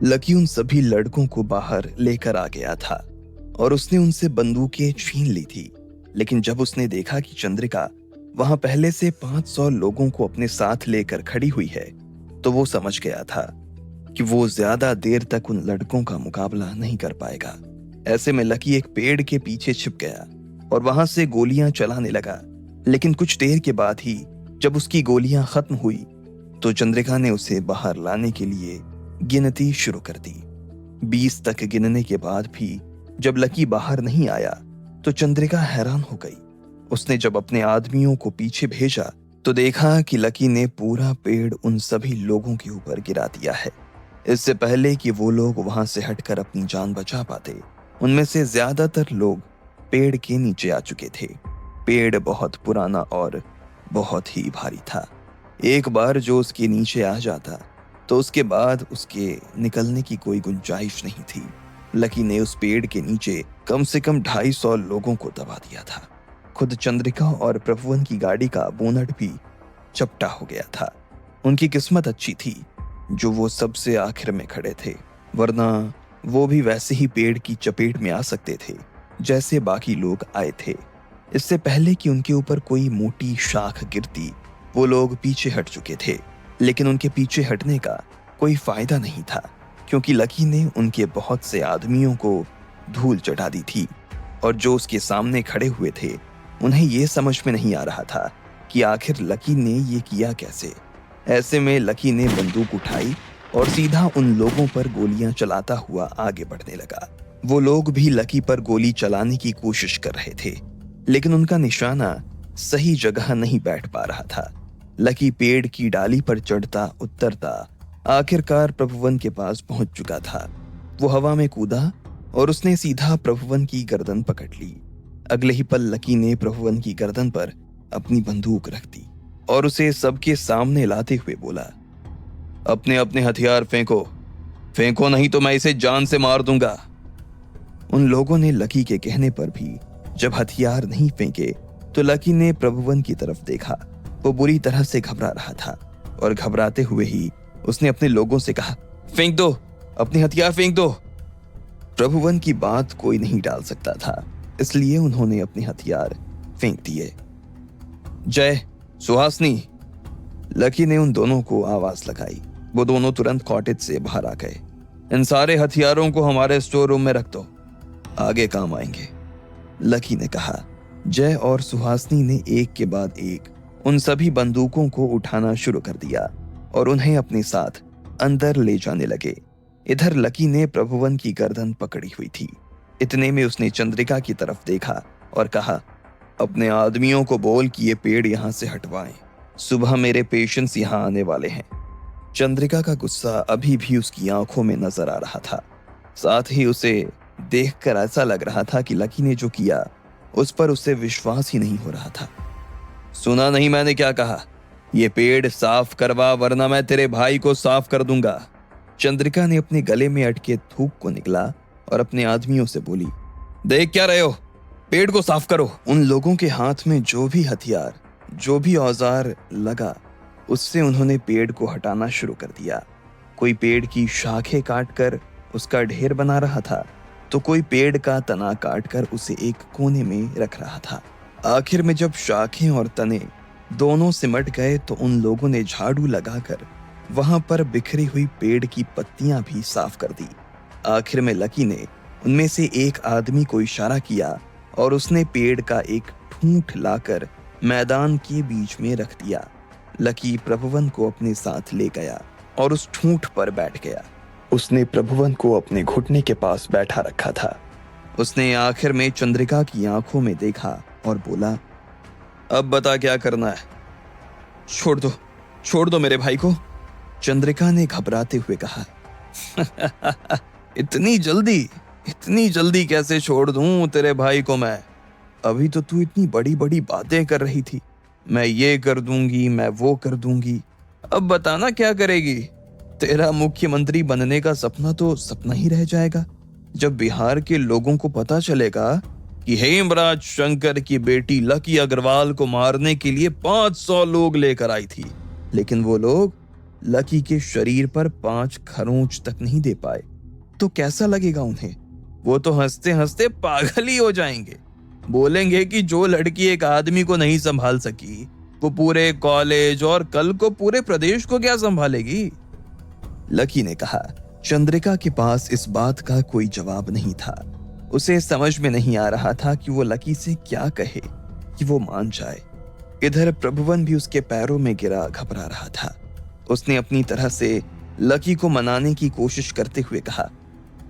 Lucky उन सभी लड़कों को बाहर लेकर आ गया था और उसने उनसे बंदूकें छीन ली थी। लेकिन जब उसने देखा कि चंद्रिका वहां पहले से 500 लोगों को अपने साथ लेकर खड़ी हुई है, तो वो समझ गया था कि वो ज्यादा देर तक उन लड़कों का मुकाबला नहीं कर पाएगा। ऐसे में लकी एक पेड़ के पीछे छिप गया और वहां से गोलियां चलाने लगा। लेकिन कुछ देर के बाद ही जब उसकी गोलियां खत्म हुई तो चंद्रिका ने उसे बाहर लाने के लिए गिनती शुरू कर दी। 20 तक गिनने के बाद भी जब लकी बाहर नहीं आया तो चंद्रिका हैरान हो गई। उसने जब अपने आदमियों को पीछे भेजा तो देखा कि लकी ने पूरा पेड़ उन सभी लोगों के ऊपर गिरा दिया है। इससे पहले कि वो लोग वहां से हटकर अपनी जान बचा पाते, उनमें से ज्यादातर लोग पेड़ के नीचे आ चुके थे। पेड़ बहुत पुराना और बहुत ही भारी था। एक बार जो उसके नीचे आ जाता तो उसके बाद उसके निकलने की कोई गुंजाइश नहीं थी। लकी ने उस पेड़ के नीचे कम से कम 250 लोगों को दबा दिया था। खुद चंद्रिका और प्रभुवन की गाड़ी का बोनट भी चपटा हो गया था। उनकी किस्मत अच्छी थी जो वो सबसे आखिर में खड़े थे, वरना वो भी वैसे ही पेड़ की चपेट में आ सकते थे जैसे बाकी लोग आए थे। इससे पहले कि उनके ऊपर कोई मोटी शाख गिरती, वो लोग पीछे हट चुके थे। लेकिन उनके पीछे हटने का कोई फायदा नहीं था, क्योंकि लकी ने उनके बहुत से आदमियों को धूल चढ़ा दी थी और जो उसके सामने खड़े हुए थे उन्हें ये समझ में नहीं आ रहा था कि आखिर लकी ने ये किया कैसे। ऐसे में लकी ने बंदूक उठाई और सीधा उन लोगों पर गोलियां चलाता हुआ आगे बढ़ने लगा। वो लोग भी लकी पर गोली चलाने की कोशिश कर रहे थे, लेकिन उनका निशाना सही जगह नहीं बैठ पा रहा था। लकी पेड़ की डाली पर चढ़ता उतरता आखिरकार प्रभुवन के पास पहुंच चुका था। वो हवा में कूदा और उसने सीधा प्रभुवन की गर्दन पकड़ ली। अगले ही पल लकी ने प्रभुवन की गर्दन पर अपनी बंदूक रख दी और उसे सबके सामने लाते हुए बोला, अपने अपने हथियार फेंको, फेंको नहीं तो मैं इसे जान से मार दूंगा। उन लोगों ने लकी के कहने पर भी जब हथियार नहीं फेंके तो लकी ने प्रभुवन की तरफ देखा। वो बुरी तरह से घबरा रहा था और घबराते हुए ही उसने अपने लोगों से कहा, फेंक दो, अपने हथियार फेंक दो। प्रभुवन की बात कोई नहीं टाल सकता था, इसलिए उन्होंने अपने हथियार फेंक दिए। जय, सुहासनी, लकी ने उन दोनों को आवाज लगाई। वो दोनों तुरंत कॉटेज से बाहर आ गए। इन सारे हथियारों को हमारे स्टोर रूम में रख दो, आगे काम आएंगे, लकी ने कहा। जय और सुहासनी ने एक के बाद एक उन सभी बंदूकों को उठाना शुरू कर दिया और उन्हें अपने साथ अंदर ले जाने लगे। इधर लकी ने प्रभुवन की गर्दन पकड़ी हुई थी। इतने में उसने चंद्रिका की तरफ देखा और कहा, अपने आदमियों को बोल कि ये पेड़ यहां से हटवाएं, सुबह मेरे पेशेंट्स यहां आने वाले हैं। चंद्रिका का गुस्सा अभी भी उसकी आंखों में नजर आ रहा था। साथ ही उसे देखकर ऐसा लग रहा था कि लकी ने जो किया उस पर उसे विश्वास ही नहीं हो रहा था। सुना नहीं मैंने क्या कहा? ये पेड़ साफ करवा वरना मैं तेरे भाई को साफ कर दूंगा। चंद्रिका ने अपने गले में अटके थूक को निकला और अपने आदमियों से बोली, देख क्या रहे हो, पेड़ को साफ करो। उन लोगों के हाथ में जो भी हथियार, जो भी औजार लगा, उससे उन्होंने पेड़ को हटाना शुरू कर दिया। कोई पेड़ की शाखें काटकर उसका ढेर बना रहा था, तो कोई पेड़ का तना काटकर उसे एक कोने में रख रहा था। आखिर में जब शाखें और तने दोनों सिमट गए तो उन लोगों ने झाड़ू लगाकर वहां पर बिखरी हुई पेड़ की पत्तियां भी साफ कर दी। आखिर में लकी ने उनमें से एक आदमी को इशारा किया और उसने पेड़ का एक ठूंठ लाकर मैदान के बीच में रख दिया। लकी प्रभुवन को अपने साथ ले गया और उस ठूंठ पर बैठ गया। उसने प्रभुवन को अपने घुटने के पास बैठा रखा था। उसने आखिर में चंद्रिका की आंखों में देखा और बोला, अब बता क्या करना है? छोड़ दो मेरे भाई को, चंद्रिका ने घबराते हुए कहा। इतनी जल्दी कैसे छोड़ दूं तेरे भाई को मैं? अभी तो तू इतनी बड़ी बड़ी बातें कर रही थी, मैं ये कर दूंगी, मैं वो कर दूंगी। अब बताना क्या करेगी? तेरा मुख्यमंत्री बनने का सपना तो सपना ही रह जाएगा। जब बिहार के लोगों को पता चलेगा कि हेमराज शंकर की बेटी लकी अग्रवाल को मारने के लिए 500 लोग लेकर आई थी, लेकिन वो लोग लकी के शरीर पर 5 खरोंच तक नहीं दे पाए तो कैसा लगेगा उन्हें? वो तो हंसते हंसते पागल ही हो जाएंगे। बोलेंगे कि जो लड़की एक आदमी को नहीं संभाल सकी वो पूरे कॉलेज और कल को पूरे प्रदेश को क्या संभालेगी? लकी ने कहा। चंद्रिका के पास इस बात का कोई जवाब नहीं था। उसे समझ में नहीं आ रहा था कि वो लकी से क्या कहे कि वो मान जाए। इधर प्रभुवन भी उसके पैरों में गिरा घबरा रहा था। उसने अपनी तरह से लकी को मनाने की कोशिश करते हुए कहा,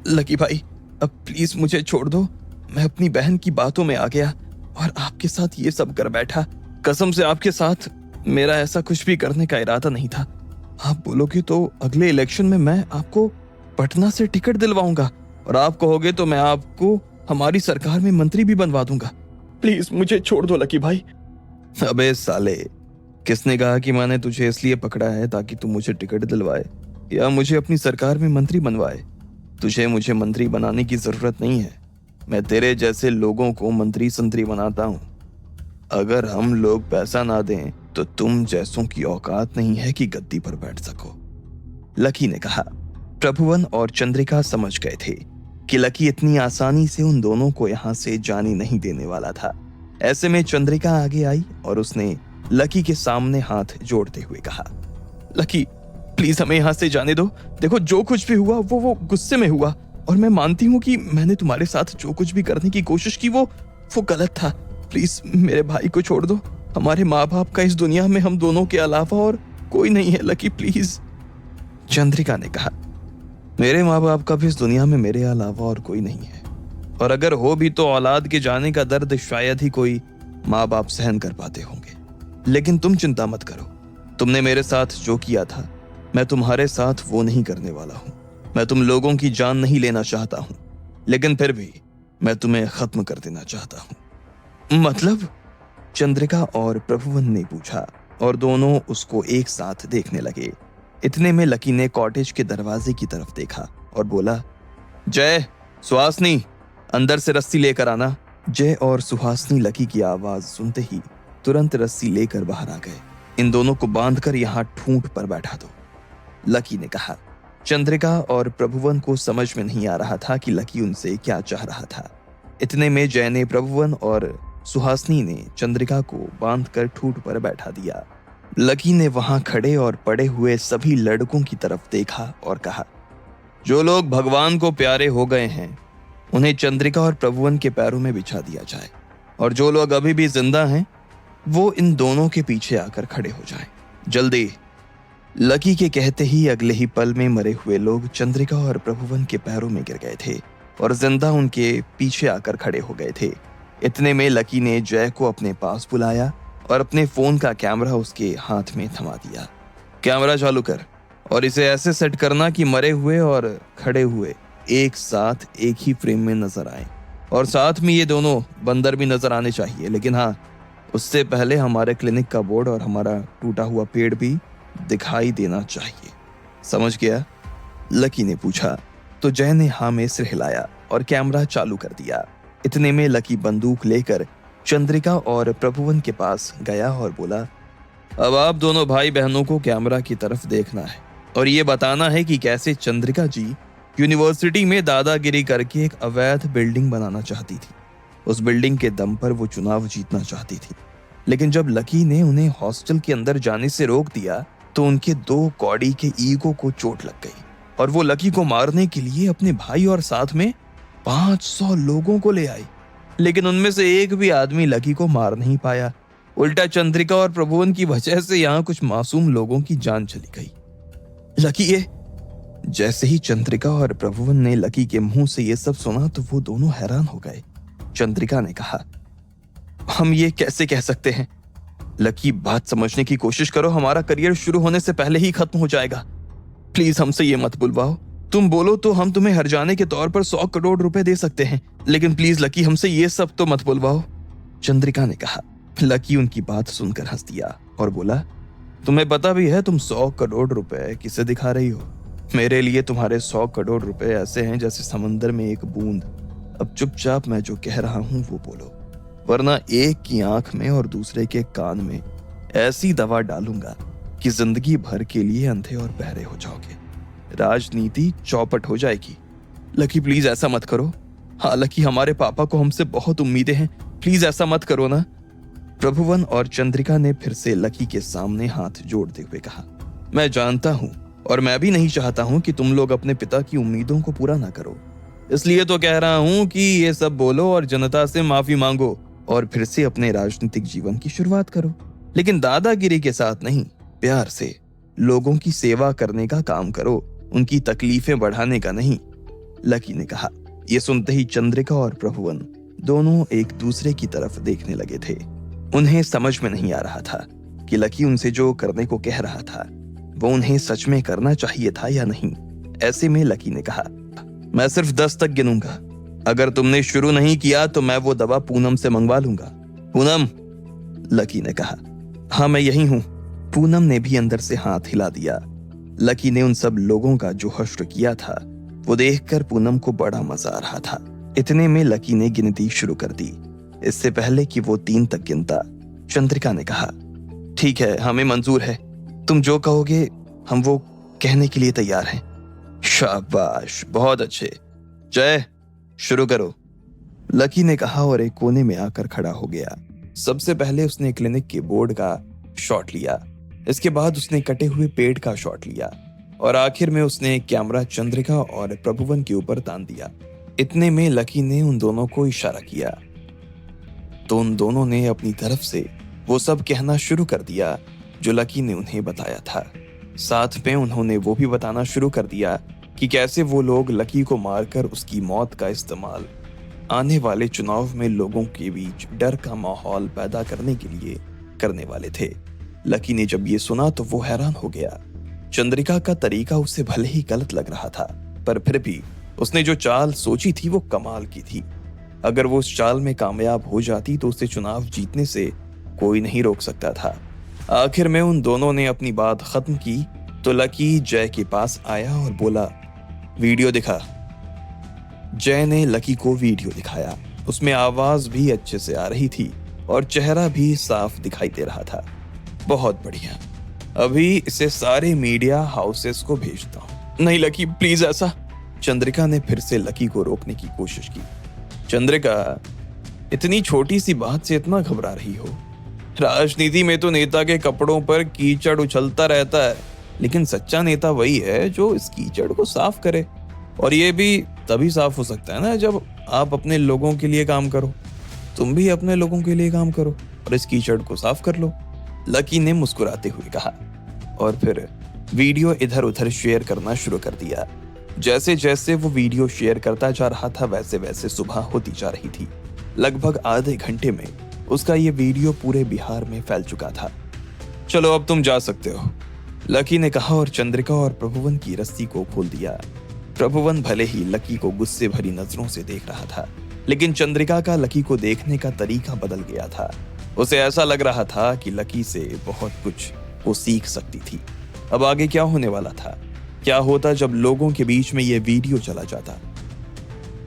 लकी भाई, अब प्लीज मुझे छोड़ दो। मैं अपनी बहन की बातों में आ गया और आपके साथ ये सब कर बैठा। कसम से आपके साथ मेरा ऐसा कुछ भी करने का इरादा नहीं था। आप बोलोगे तो अगले इलेक्शन में मैं आपको पटना से टिकट दिलवाऊंगा और आप कहोगे तो मैं आपको हमारी सरकार में मंत्री भी बनवा दूंगा। प्लीज मुझे छोड़ दो लकी भाई। अबे साले, किसने कहा कि मैंने तुझे इसलिए पकड़ा है ताकि तू मुझे टिकट दिलवाए या मुझे अपनी सरकार में मंत्री बनवाए? तुझे मुझे मंत्री बनाने की जरूरत नहीं है। मैं तेरे जैसे लोगों को मंत्री संतरी बनाता हूँ। अगर हम लोग पैसा ना दें तो तुम जैसों की औकात नहीं है कि गद्दी पर बैठ सको, लकी ने कहा। प्रभुवन और चंद्रिका समझ गए थे कि लकी इतनी आसानी से उन दोनों को यहाँ से जाने नहीं देने वाला था। ऐसे में चंद्रिका आगे आई और उसने लकी के सामने हाथ जोड़ते हुए कहा, लकी प्लीज हमें यहाँ से जाने दो। देखो जो कुछ भी हुआ वो गुस्से में हुआ और मैं मानती हूँ कि मैंने तुम्हारे साथ जो कुछ भी करने की कोशिश की वो गलत था। प्लीज मेरे भाई को छोड़ दो। हमारे माँ बाप का इस दुनिया में हम दोनों के अलावा और कोई नहीं है लकी, प्लीज। चंद्रिका ने कहा, मेरे माँ बाप का भी इस दुनिया में मेरे अलावा और कोई नहीं है, और अगर हो भी तो औलाद के जाने का दर्द शायद ही कोई माँ बाप सहन कर पाते होंगे। लेकिन तुम चिंता मत करो। तुमने मेरे साथ जो किया था मैं तुम्हारे साथ वो नहीं करने वाला हूं। मैं तुम लोगों की जान नहीं लेना चाहता हूं, लेकिन फिर भी मैं तुम्हें खत्म कर देना चाहता हूं। मतलब? चंद्रिका और प्रभुवन ने पूछा और दोनों उसको एक साथ देखने लगे। इतने में लकी ने कॉटेज के दरवाजे की तरफ देखा और बोला, जय, सुहासनी, अंदर से रस्सी लेकर आना। जय और सुहासनी लकी की आवाज सुनते ही तुरंत रस्सी लेकर बाहर आ गए। इन दोनों को बांधकर यहाँ ठूंठ पर बैठा दो, लकी ने कहा। चंद्रिका और प्रभुवन को समझ में नहीं आ रहा था कि लकी उनसे क्या चाह रहा था। इतने में जय ने प्रभुवन और सुहासनी ने चंद्रिका को बांधकर ठूंठ पर बैठा दिया। लकी ने वहां खड़े और पड़े हुए सभी लड़कों की तरफ देखा और कहा, जो लोग भगवान को प्यारे हो गए हैं उन्हें चंद्रिका और प्रभुवन के पैरों में बिछा दिया जाए, और जो लोग अभी भी जिंदा हैं वो इन दोनों के पीछे आकर खड़े हो जाएं। जल्दी। लकी के कहते ही अगले ही पल में मरे हुए लोग चंद्रिका और प्रभुवन के पैरों में गिर गए थे और जिंदा उनके पीछे आकर खड़े हो गए थे। इतने में लकी ने जय को अपने पास बुलाया और अपने फोन का कैमरा उसके हाथ में थमा दिया। कैमरा चालू कर और इसे ऐसे सेट करना कि मरे हुए और खड़े हुए एक साथ एक ही फ्रेम में नजर आए, और साथ में ये दोनों बंदर भी नजर आने चाहिए। लेकिन हाँ, उससे पहले हमारे क्लिनिक का बोर्ड और हमारा टूटा हुआ पेड़ भी दिखाई देना चाहिए। समझ गया? लकी ने पूछा तो जय ने हाँ में सिर हिलाया और कैमरा चालू कर दिया। इतने में लकी बंदूक लेकर चंद्रिका और प्रभुवन के पास गया और बोला, अब आप दोनों भाई बहनों को कैमरा की तरफ देखना है और ये बताना है कि कैसे चंद्रिका जी यूनिवर्सिटी में दादागिरी करके एक अवैध बिल्डिंग बनाना चाहती थी। उस बिल्डिंग के दम पर वो चुनाव जीतना चाहती थी, लेकिन जब लकी ने उन्हें हॉस्टल के अंदर जाने से रोक दिया तो उनके 2 कौड़ी के ईगो को चोट लग गई और वो लकी को मारने के लिए अपने भाई और साथ में 500 लोगों को ले आई। लेकिन उनमें से एक भी आदमी लकी को मार नहीं पाया। उल्टा चंद्रिका और प्रभुवन की वजह से यहाँ कुछ मासूम लोगों की जान चली गई। लकी ये। जैसे ही चंद्रिका और प्रभुवन ने लकी के मुंह से ये सब सुना तो वो दोनों हैरान हो गए। चंद्रिका ने कहा, हम ये कैसे कह सकते हैं? लकी, बात समझने की कोशिश करो। हमारा करियर शुरू होने से पहले ही खत्म हो जाएगा। प्लीज हमसे ये मत बुलवाओ। तुम बोलो तो हम तुम्हें हर जाने के तौर पर 100 करोड़ रुपए दे सकते हैं, लेकिन प्लीज लकी हमसे ये सब तो मत बुलवाओ, चंद्रिका ने कहा। लकी उनकी बात सुनकर हंस दिया और बोला, तुम्हें पता भी है तुम 100 करोड़ रुपए किसे दिखा रही हो? मेरे लिए तुम्हारे 100 करोड़ रुपए ऐसे हैं जैसे समंदर में एक बूंद। अब चुपचाप मैं जो कह रहा हूं वो बोलो, वरना एक की आंख में और दूसरे के कान में ऐसी दवा डालूंगा कि जिंदगी भर के लिए अंधे और बहरे हो जाओगे। राजनीति चौपट हो जाएगी। लकी प्लीज ऐसा मत करो। हालांकि हमारे पापा को हमसे बहुत उम्मीदें हैं, प्लीज ऐसा मत करो ना। प्रभुवन और चंद्रिका ने फिर से लकी के सामने हाथ जोड़ते हुए कहा, मैं जानता हूं और मैं भी नहीं चाहता हूं कि तुम लोग अपने पिता की उम्मीदों को पूरा ना करो। इसलिए तो कह रहा हूं कि ये सब बोलो और जनता से माफी मांगो और फिर से अपने राजनीतिक जीवन की शुरुआत करो, लेकिन दादागिरी के साथ नहीं, प्यार से लोगों की सेवा करने का काम करो, उनकी तकलीफें बढ़ाने का नहीं। लकी ने कहा। यह सुनते ही चंद्रिका और प्रभुवन दोनों एक दूसरे की तरफ देखने लगे थे। उन्हें समझ में नहीं आ रहा था कि लकी उनसे जो करने को कह रहा था वो उन्हें सच में करना चाहिए था या नहीं। ऐसे में लकी ने कहा, मैं सिर्फ 10 तक गिनूंगा। अगर तुमने शुरू नहीं किया तो मैं वो दवा पूनम से मंगवा लूंगा। पूनम, लकी ने कहा। हाँ, मैं यही हूं। पूनम ने भी अंदर से हाथ हिला दिया। लकी ने उन सब लोगों का जो हश्र किया था वो देखकर पूनम को बड़ा मजा आ रहा था। इतने में लकी ने गिनती शुरू कर दी। इससे पहले कि वो 3 तक गिनता, चंद्रिका ने कहा, ठीक है, हमें मंजूर है। तुम जो कहोगे हम वो कहने के लिए तैयार हैं। शाबाश, बहुत अच्छे। जय, शुरू करो, लकी ने कहा और एक कोने में आकर खड़ा हो गया। सबसे पहले उसने क्लिनिक के बोर्ड का शॉट लिया, इसके बाद उसने कटे हुए पेड़ का शॉट लिया और आखिर में उसने कैमरा चंद्रिका और प्रभुवन के ऊपर तान दिया। इतने में लकी ने उन दोनों को इशारा किया तो उन दोनों ने अपनी तरफ से वो सब कहना शुरू कर दिया जो लकी ने उन्हें बताया था। साथ में उन्होंने वो भी बताना शुरू कर दिया कि कैसे वो लोग लकी को मारकर उसकी मौत का इस्तेमाल आने वाले चुनाव में लोगों के बीच डर का माहौल पैदा करने के लिए करने वाले थे। लकी ने जब ये सुना तो वो हैरान हो गया। चंद्रिका का तरीका उसे भले ही गलत लग रहा था, पर फिर भी उसने जो चाल सोची थी वो कमाल की थी। अगर वो उस चाल में कामयाब हो जाती तो उसे चुनाव जीतने से कोई नहीं रोक सकता था। आखिर में उन दोनों ने अपनी बात खत्म की तो लकी जय के पास आया और बोला, वीडियो दिखा। जय ने लकी को वीडियो दिखाया। उसमें आवाज भी अच्छे से आ रही थी और चेहरा भी साफ दिखाई दे रहा था। बहुत बढ़िया, अभी इसे सारे मीडिया हाउसेस को भेजता हूं। नहीं लकी, प्लीज ऐसा। चंद्रिका ने फिर से लकी को रोकने की कोशिश की। चंद्रिका, इतनी छोटी सी बात से इतना घबरा रही हो? राजनीति में तो नेता के कपड़ों पर कीचड़ उछलता रहता है, लेकिन सच्चा नेता वही है जो इस कीचड़ को साफ करे। और ये भी तभी साफ हो सकता है ना जब आप अपने लोगों के लिए काम करो। तुम भी अपने लोगों के लिए काम करो और इस कीचड़ को साफ कर लो, लकी ने मुस्कुराते हुए कहा और फिर वीडियो इधर उधर शेयर करना शुरू कर दिया। जैसे जैसे वो वीडियो शेयर करता जा रहा था वैसे वैसे सुबह होती जा रही थी। लगभग आधे घंटे में उसका ये वीडियो पूरे बिहार में फैल चुका था। चलो अब तुम जा सकते हो, लकी ने कहा और चंद्रिका और प्रभुवन की रस्सी को खोल दिया। प्रभुवन भले ही लकी को गुस्से भरी नजरों से देख रहा था, लेकिन चंद्रिका का लकी को देखने का तरीका बदल गया था। उसे ऐसा लग रहा था कि लकी से बहुत कुछ वो सीख सकती थी। अब आगे क्या होने वाला था? क्या होता जब लोगों के बीच में यह वीडियो चला जाता?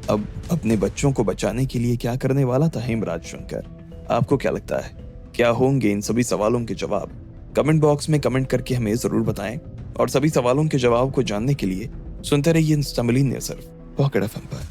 अब अपने बच्चों को बचाने के लिए क्या करने वाला था हेमराज शंकर? आपको क्या लगता है, क्या होंगे इन सभी सवालों के जवाब? कमेंट बॉक्स में कमेंट करके हमें जरूर बताएं और सभी सवालों के जवाब को जानने के लिए सुनते रहिए इंस्टा मिलियनियर सिर्फ पॉकेट एफएम पर।